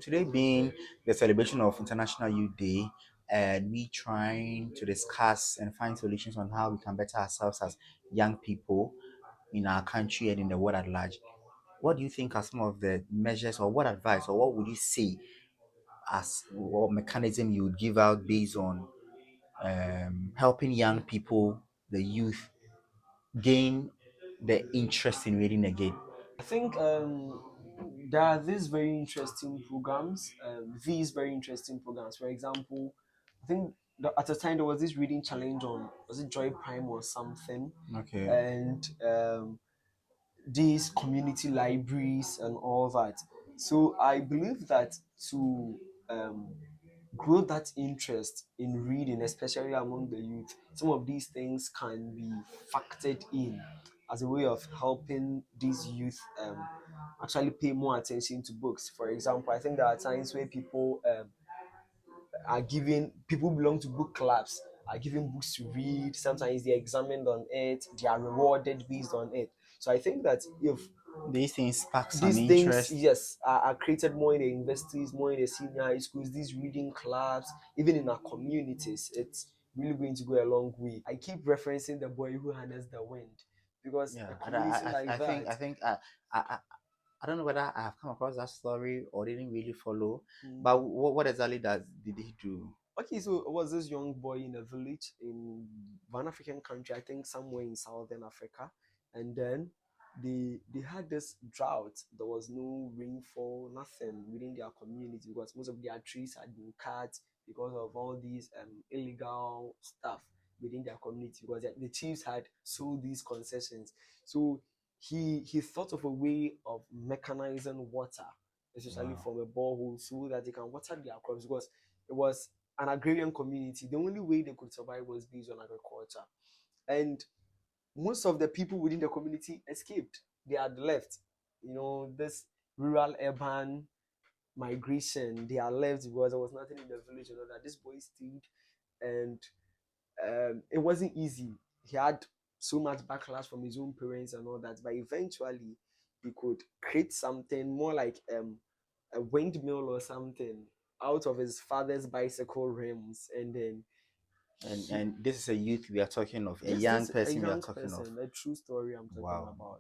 Today being the celebration of International Youth Day, and we trying to discuss and find solutions on how we can better ourselves as young people in our country and in the world at large. What do you think are some of the measures, or what advice, or what would you say as what mechanism you would give out based on helping young people, the youth, gain the interest in reading again? I think there are these very interesting programs. These very interesting programs. For example, I think at a time there was this reading challenge on, was it Joy Prime or something, Okay. and these community libraries and all that. So I believe that to um, grow that interest in reading, especially among the youth, some of these things can be factored in as a way of helping these youth actually pay more attention to books. For example, I think there are times where people belong to book clubs, are given books to read. Sometimes they're examined on it, they are rewarded based on it. So I think that if These things spark some these things, interest. yes, are created more in the universities, more in the senior high schools, these reading clubs, even in our communities, it's really going to go a long way. I keep referencing the boy who harnessed the wind because Yeah, a and community like that. I, I don't know whether I have come across that story or didn't really follow, Mm. but what exactly did he do? Okay, so it was this young boy in a village in one African country, I think somewhere in southern Africa, and then they had this drought. There was no rainfall, nothing within their community because most of their trees had been cut because of all these illegal stuff within their community because the chiefs had sold these concessions. So he thought of a way of mechanizing water, especially Wow. from a borehole, so that they can water their crops because it was an agrarian community. The only way they could survive was based on agriculture. And most of the people within the community escaped. They had left. This rural urban migration, they are left because there was nothing in the village and all that. This boy stayed, and it wasn't easy. He had so much backlash from his own parents and all that, but eventually he could create something more like a windmill or something out of his father's bicycle rims, and then And he this is a youth we are talking of, a yes, young this a person we are young talking of. person, a true story I'm talking Wow. about.